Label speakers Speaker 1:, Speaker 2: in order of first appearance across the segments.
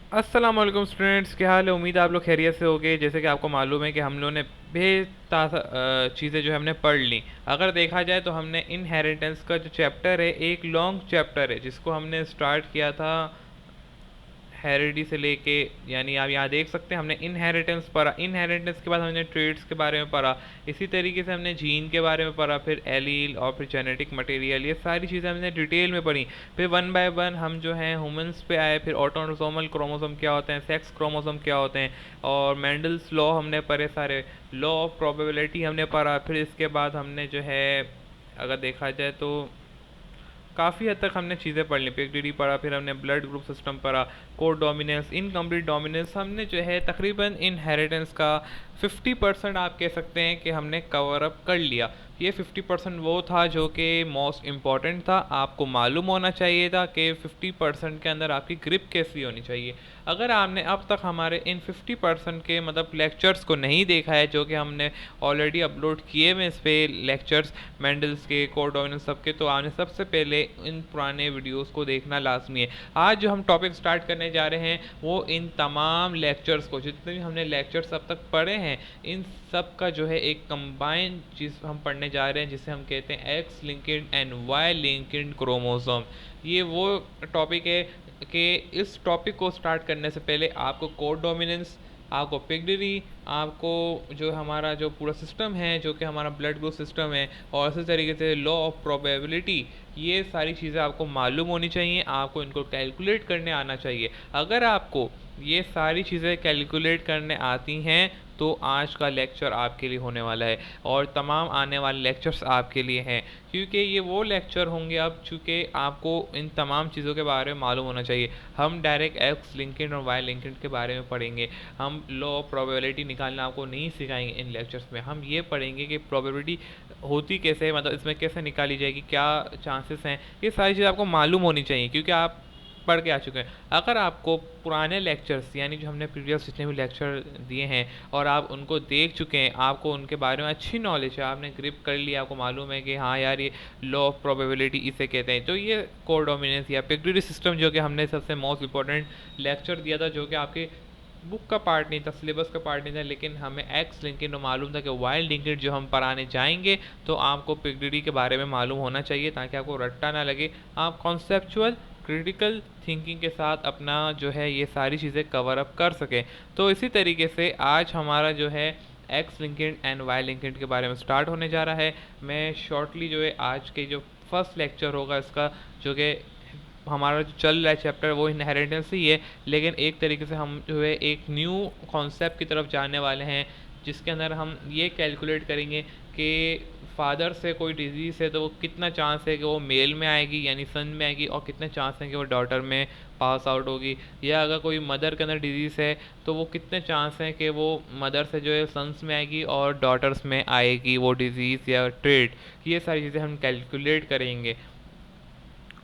Speaker 1: अस्सलाम वालेकुम स्टूडेंट्स, क्या हाल है। उम्मीद है आप लोग खैरियत से होगे। जैसे कि आपको मालूम है कि हम लोगों ने बेतासा चीज़ें जो है हमने पढ़ ली। अगर देखा जाए तो हमने इनहेरिटेंस का जो चैप्टर है, एक लॉन्ग चैप्टर है जिसको हमने स्टार्ट किया था हेरिडी से लेके, यानी आप यहाँ देख सकते हैं हमने इनहेरिटेंस पढ़ा। इनहेरिटेंस के बाद हमने ट्रेड्स के बारे में पढ़ा। इसी तरीके से हमने जीन के बारे में पढ़ा, फिर एलील और फिर जेनेटिक मटेरियल, ये सारी चीज़ें हमने डिटेल में पढ़ी। फिर वन बाय वन हम जो हैं ह्यूमंस पे आए, फिर ऑटोसोमल क्रोमोसोम क्या होते हैं, सेक्स क्रोमोसोम क्या होते हैं, और मेंडल्स लॉ हमने पढ़े सारे। लॉ ऑफ प्रोबेबिलिटी हमने पढ़ा। फिर इसके बाद हमने जो है, अगर देखा जाए तो काफ़ी हद तक हमने चीज़ें पढ़ ली। पीएचडी पढ़ा, फिर हमने ब्लड ग्रुप सिस्टम पढ़ा, कोड डोमिनेंस, इनकम्प्लीट डोमिनेंस। हमने जो है तकरीबन इनहेरिटेंस का 50% आप कह सकते हैं कि हमने कवर अप कर लिया। ये 50% वो था जो कि मोस्ट इम्पॉर्टेंट था। आपको मालूम होना चाहिए था कि 50% के अंदर आपकी ग्रिप कैसी होनी चाहिए। अगर आपने अब तक हमारे इन 50% के मतलब लेक्चर्स को नहीं देखा है, जो कि हमने ऑलरेडी अपलोड किए हुए इस पे लेक्चर्स, मेंडल्स के, कोडोमिनेंस सबके, तो आपने सबसे पहले इन पुराने वीडियोस को देखना लाजमी है। आज जो हम टॉपिक स्टार्ट करने जा रहे हैं वो इन तमाम लेक्चर्स को, जितने भी हमने लेक्चर्स अब तक पढ़े हैं, इन सब का जो है एक कंबाइंड चीज़ हम पढ़ने जा रहे हैं, जिसे हम कहते हैं X linked and Y linked chromosome. ये वो टॉपिक है कि इस टॉपिक को स्टार्ट करने से पहले आपको कोड डोमिनेंस, आपको पिगडरी, आपको जो हमारा जो पूरा सिस्टम है, जो कि हमारा ब्लड ग्रुप सिस्टम है, और इसी तरीके से लॉ ऑफ प्रोबेबिलिटी, ये सारी चीज़ें आपको मालूम होनी चाहिए। आपको इनको कैलकुलेट करने आना चाहिए। अगर आपको ये सारी चीज़ें कैलकुलेट करने आती हैं तो आज का लेक्चर आपके लिए होने वाला है, और तमाम आने वाले लेक्चर्स आपके लिए हैं, क्योंकि ये वो लेक्चर होंगे अब, चूँकि आपको इन तमाम चीज़ों के बारे में मालूम होना चाहिए। हम डायरेक्ट एक्स लिंक्ड और वाई लिंक्ड के बारे में पढ़ेंगे। हम लॉ ऑफ प्रोबेबिलिटी निकालना आपको नहीं सिखाएंगे इन लेक्चर्स में। हम ये पढ़ेंगे कि प्रोबेबिलिटी होती कैसे है, मतलब इसमें कैसे निकाली जाएगी, क्या चांसेस हैं। ये सारी चीज़ आपको मालूम होनी चाहिए, क्योंकि आप पढ़ के आ चुके हैं। अगर आपको पुराने लेक्चर्स, यानी जो हमने प्रीवियस जितने भी लेक्चर दिए हैं, और आप उनको देख चुके हैं, आपको उनके बारे में अच्छी नॉलेज है, आपने ग्रिप कर लिया, आपको मालूम है कि हाँ यार ये लॉ ऑफ प्रोबेबिलिटी इसे कहते हैं, तो ये कोडोमिनेंस या पिगडरी सिस्टम, जो कि हमने सबसे मोस्ट इंपॉर्टेंट लेक्चर दिया था, जो कि आपके बुक का पार्ट नहीं था, सिलेबस का पार्ट नहीं था, लेकिन हमें एक्स लिंक्ड मालूम था कि वाई लिंक्ड जो हम पढ़ाने जाएंगे तो आपको पिगडरी के बारे में मालूम होना चाहिए, ताकि आपको रट्टा ना लगे। आप कॉन्सेप्चुअल क्रिटिकल थिंकिंग के साथ अपना जो है ये सारी चीज़ें कवर अप कर सकें। तो इसी तरीके से आज हमारा जो है X linked and Y linked के बारे में स्टार्ट होने जा रहा है। मैं शॉर्टली जो है आज के जो फर्स्ट लेक्चर होगा इसका, जो कि हमारा जो चल रहा है चैप्टर, वो इनहेरिटेंस ही है, लेकिन एक तरीके से हम जो है एक न्यू कॉन्सेप्ट की तरफ जाने वाले हैं, जिसके अंदर हम ये कैलकुलेट करेंगे कि फादर से कोई डिजीज़ है तो वो कितना चांस है कि वो मेल में आएगी, यानी सन में आएगी, और कितने चांस हैं कि वो डॉटर में पास आउट होगी। या अगर कोई मदर के अंदर डिजीज़ है तो वो कितने चांस हैं कि वो मदर से जो है सन्स में आएगी और डॉटर्स में आएगी वो डिजीज़ या ट्रेड। ये सारी चीज़ें हम कैलकुलेट करेंगे।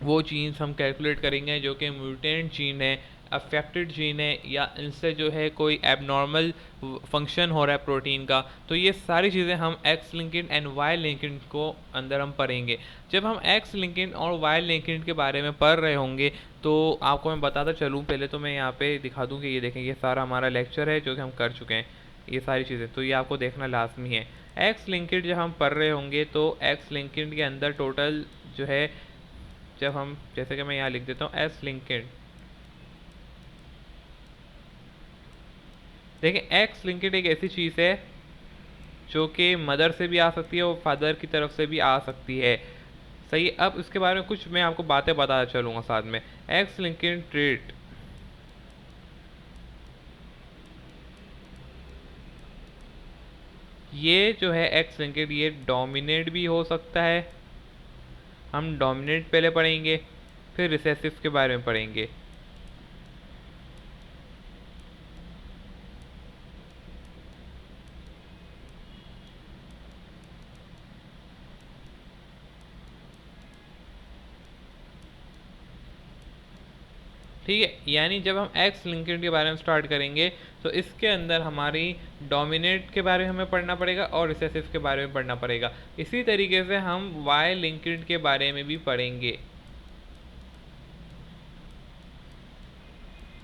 Speaker 1: वो जीन्स हम कैलकुलेट करेंगे जो कि म्यूटेंट जीन है, अफेक्टेड जीन है, या इनसे जो है कोई एबनॉर्मल फंक्शन हो रहा है प्रोटीन का। तो ये सारी चीज़ें हम X linked and Y linked को अंदर हम पढ़ेंगे। जब हम एक्स लिंक्ड और वाई लिंक्ड के बारे में पढ़ रहे होंगे तो आपको मैं बताता चलूँ। पहले तो मैं यहाँ पे दिखा दूँ कि ये देखें, ये सारा हमारा लेक्चर है जो कि हम कर चुके हैं, ये सारी चीज़ें, तो ये आपको देखना लाजमी है। एक्स लिंक्ड जब हम पढ़ रहे होंगे तो एक्स लिंक्ड के अंदर टोटल जो है, जब हम, जैसे कि मैं यहाँ लिख देता हूँ एस लिंक्ड, देखिए एक्स लिंक्ड एक ऐसी चीज़ है जो कि मदर से भी आ सकती है और फादर की तरफ से भी आ सकती है। सही है? अब इसके बारे में कुछ मैं आपको बातें बताता चलूँगा साथ में। एक्स लिंक्ड ट्रेट, ये जो है एक्स लिंक्ड, ये डोमिनेट भी हो सकता है। हम डोमिनेट पहले पढ़ेंगे, फिर रिसेसिव के बारे में पढ़ेंगे। ठीक है, यानी जब हम एक्स लिंक्ड के बारे में स्टार्ट करेंगे तो इसके अंदर हमारी डोमिनेट के बारे में हमें पढ़ना पड़ेगा और रिसेसिव के बारे में पढ़ना पड़ेगा। इसी तरीके से हम वाई लिंक्ड के बारे में भी पढ़ेंगे।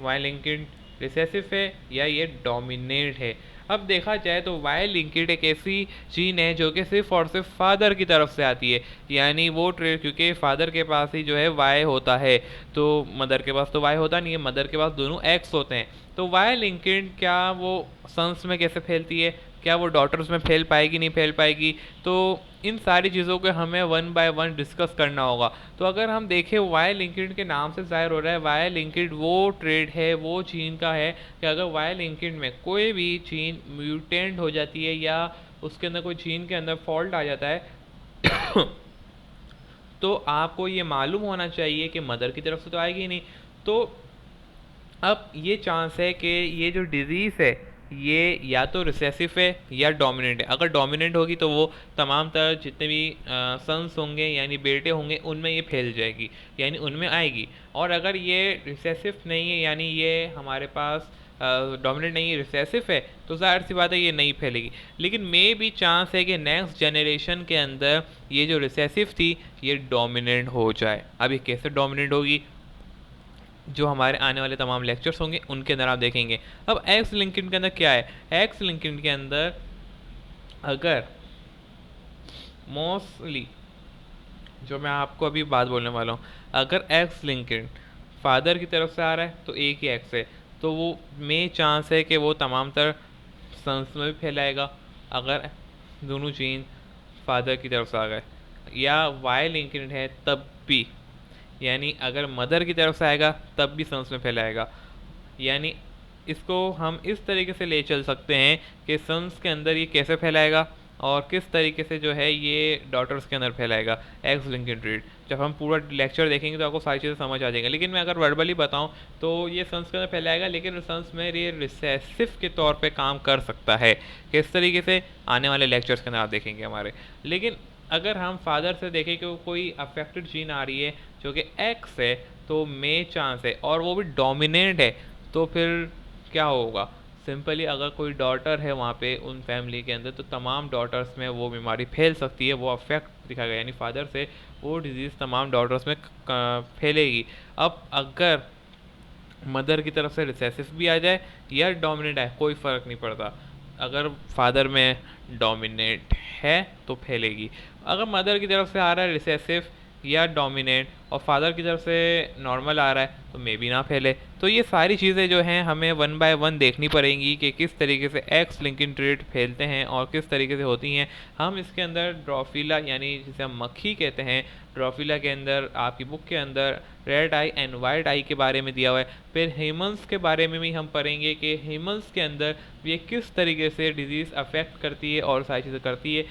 Speaker 1: वाई लिंक्ड रिसेसिव है या ये डोमिनेंट है। अब देखा जाए तो वाई लिंक्ड एक ऐसी जीन है जो कि सिर्फ और सिर्फ फादर की तरफ से आती है, यानी वो ट्रेड क्योंकि फादर के पास ही जो है वाई होता है, तो मदर के पास तो वाई होता नहीं है, मदर के पास दोनों एक्स होते हैं। तो वाई लिंक्ड क्या वो सन्स में कैसे फैलती है, क्या वो डॉटर्स में फैल पाएगी नहीं फैल पाएगी, तो इन सारी चीज़ों को हमें वन बाय वन डिस्कस करना होगा। तो अगर हम देखें वाई लिंक्ड के नाम से जाहिर हो रहा है वाई लिंक्ड वो ट्रेड है, वो जीन का है कि अगर वाई लिंक्ड में कोई भी जीन म्यूटेंट हो जाती है या उसके अंदर कोई जीन के अंदर फॉल्ट आ जाता है तो आपको ये मालूम होना चाहिए कि मदर की तरफ से तो आएगी ही नहीं। तो अब ये चांस है कि ये जो डिज़ीज़ है ये या तो रिसेसिव है या डोमिनेंट है। अगर डोमिनेंट होगी तो वो तमाम तरह जितने भी सन्स होंगे यानी बेटे होंगे उनमें ये फैल जाएगी, यानी उनमें आएगी। और अगर ये रिसेसिव नहीं है यानी ये हमारे पास डोमिनेंट नहीं है, रिसेसिव है, तो ज़ाहिर सी बात है ये नहीं फैलेगी। लेकिन मे भी चांस है कि नेक्स्ट जनरेशन के अंदर ये जो रिसेसिव थी ये डोमिनेंट हो जाए। अब ये कैसे डोमिनेंट होगी, जो हमारे आने वाले तमाम लेक्चर्स होंगे उनके अंदर आप देखेंगे। अब एक्स लिंक्ड के अंदर क्या है, एक्स लिंक्ड के अंदर अगर मोस्टली जो मैं आपको अभी बात बोलने वाला हूँ, अगर एक्स लिंक्ड फादर की तरफ से आ रहा है तो एक ही एक्स है, तो वो में चांस है कि वो तमाम तर सन्स में भी फैलाएगा अगर दोनों जीन फादर की तरफ से आ गए। या वाई लिंक्ड है तब भी, यानी अगर मदर की तरफ से आएगा तब भी सन्स में फैलाएगा। यानी इसको हम इस तरीके से ले चल सकते हैं कि सन्स के अंदर ये कैसे फैलाएगा और किस तरीके से जो है ये डॉटर्स के अंदर फैलाएगा एक्स लिंक्ड ट्रेड। जब हम पूरा लेक्चर देखेंगे तो आपको सारी चीज़ें समझ आ जाएंगी। लेकिन मैं अगर वर्बली बताऊं तो ये सन्स के अंदर फैलाएगा, लेकिन सन्स में ये रिसेसिव के तौर पे काम कर सकता है। किस तरीके से आने वाले लेक्चर्स के अंदर आप देखेंगे हमारे। लेकिन अगर हम फादर से देखें कि कोई अफेक्टेड जीन आ रही है जो कि एक्स है तो मे चांस है और वो भी डोमिनेंट है, तो फिर क्या होगा, सिंपली अगर कोई डॉटर है वहाँ पे उन फैमिली के अंदर तो तमाम डॉटर्स में वो बीमारी फैल सकती है, वो अफेक्ट दिखाएगा, यानी फादर से वो डिजीज़ तमाम डॉटर्स में फैलेगी। अब अगर मदर की तरफ से रिसेसिव भी आ जाए या डोमिनेंट आए कोई फ़र्क नहीं पड़ता, अगर फादर में डोमिनेंट है तो फैलेगी। अगर मदर की तरफ से आ रहा है रिसेसिव या डोमिनेंट और फादर की तरफ से नॉर्मल आ रहा है तो मे बी ना फैले। तो ये सारी चीज़ें जो हैं हमें वन बाय वन देखनी पड़ेंगी कि किस तरीके से एक्स लिंक्ड ट्रेड फैलते हैं और किस तरीके से होती हैं। हम इसके अंदर ड्रोफिला यानी जिसे हम मक्खी कहते हैं, ड्रोफिला के अंदर आपकी बुक के अंदर रेड आई एंड वाइट आई के बारे में दिया हुआ है। फिर ह्यूमंस के बारे में भी हम पढ़ेंगे कि ह्यूमंस के अंदर ये किस तरीके से डिजीज़ अफेक्ट करती है और सारी चीज़ें करती है,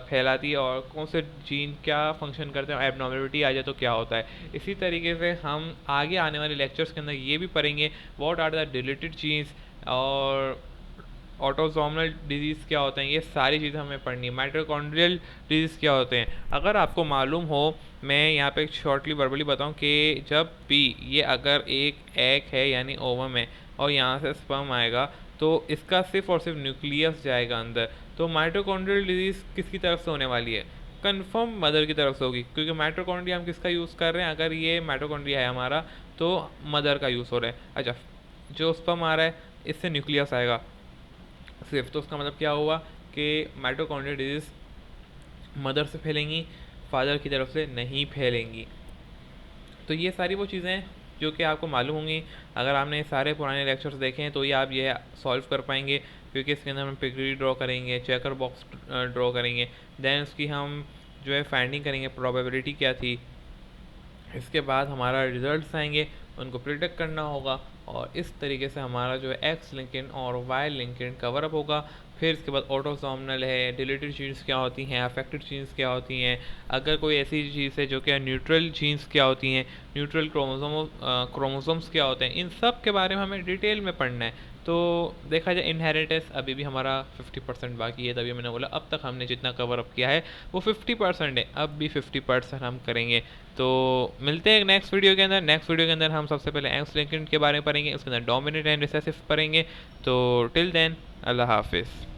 Speaker 1: फैलाती है, और कौन से जीन क्या फंक्शन करते हैं, एबनॉर्मलिटी आ जाए तो क्या होता है। इसी तरीके से हम आगे आने वाले लेक्चर्स के अंदर ये भी पढ़ेंगे what are the deleted genes और ऑटोसोमल डिजीज़ क्या होते हैं। ये सारी चीज़ें हमें पढ़नी है। माइटोकॉन्ड्रियल डिजीज़ क्या होते हैं, अगर आपको मालूम हो, मैं यहाँ पे शॉर्टली वर्बली बताऊँ कि जब भी ये अगर एक एग है यानी ओवम है और यहाँ से स्पर्म आएगा तो इसका सिर्फ और सिर्फ न्यूक्लियस जाएगा अंदर। तो माइटोकॉन्ड्रियल डिजीज़ किसकी तरफ से होने वाली है, कंफर्म मदर की तरफ से होगी, क्योंकि माइटोकॉन्ड्रिया हम किसका यूज़ कर रहे हैं, अगर ये माइटोकॉन्ड्रिया है हमारा तो मदर का यूज़ हो रहा है। अच्छा, जो स्पर्म आ रहा है इससे न्यूक्लियस आएगा सिर्फ, तो उसका मतलब क्या हुआ कि माइटोकॉन्ड्रियल डिजीज़ मदर से फैलेंगी, फादर की तरफ से नहीं फैलेंगी। तो ये सारी वो चीज़ें हैं जो कि आपको मालूम होंगी। अगर आपने सारे पुराने लेक्चर्स देखे हैं तो ये आप ये सॉल्व कर पाएंगे, क्योंकि इसके अंदर हम पिगरी ड्रॉ करेंगे, चेकर बॉक्स ड्रॉ करेंगे, देन उसकी हम जो है फाइंडिंग करेंगे प्रोबेबिलिटी क्या थी, इसके बाद हमारा रिजल्ट्स आएंगे, उनको प्रिडिक्ट करना होगा, और इस तरीके से हमारा जो है एक्स लिंक्ड और वाई लिंक्ड कवर अप होगा। फिर इसके बाद ऑटोसोमनल है, डिलीटेड जीन्स क्या होती हैं, अफेक्टेड जीन्स क्या होती हैं, अगर कोई ऐसी चीज़ है जो कि न्यूट्रल जीन्स क्या होती हैं, न्यूट्रल क्रोमोसोम्स क्या होते हैं, इन सब के बारे में हमें डिटेल में पढ़ना है। तो देखा जाए इनहेरिटेंस अभी भी हमारा 50% बाकी है, तभी मैंने बोला अब तक हमने जितना कवर अप किया है वो 50% है, अब भी 50% हम करेंगे। तो मिलते हैं नेक्स्ट वीडियो के अंदर। नेक्स्ट वीडियो के अंदर हम सबसे पहले एक्स लिंक्ड के बारे में पढ़ेंगे, उसके अंदर डोमिनेंट एंड रिसेसिव पढ़ेंगे। तो टिल देन अल्लाह हाफिज़।